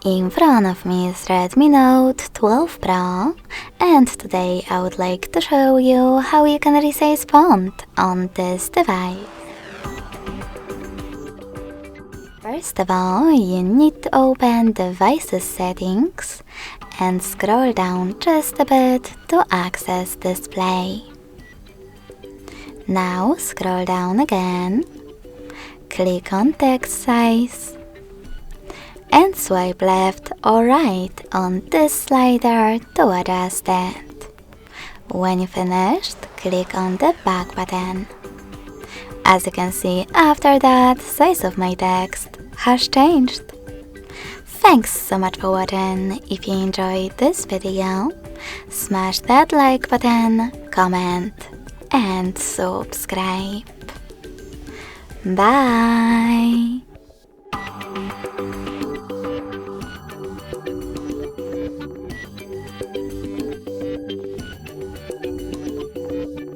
In front of me is Redmi Note 12 Pro, and today I would like to show you how you can reset font on this device. First of all, you need to open Devices Settings and scroll down just a bit to access Display. Now scroll down again, click on Text Size, and swipe left or right on this slider to adjust it. When you finished, click on the back button. As you can see, after that, size of my text has changed. Thanks so much for watching. If you enjoyed this video, smash that like button, comment, and subscribe. Bye!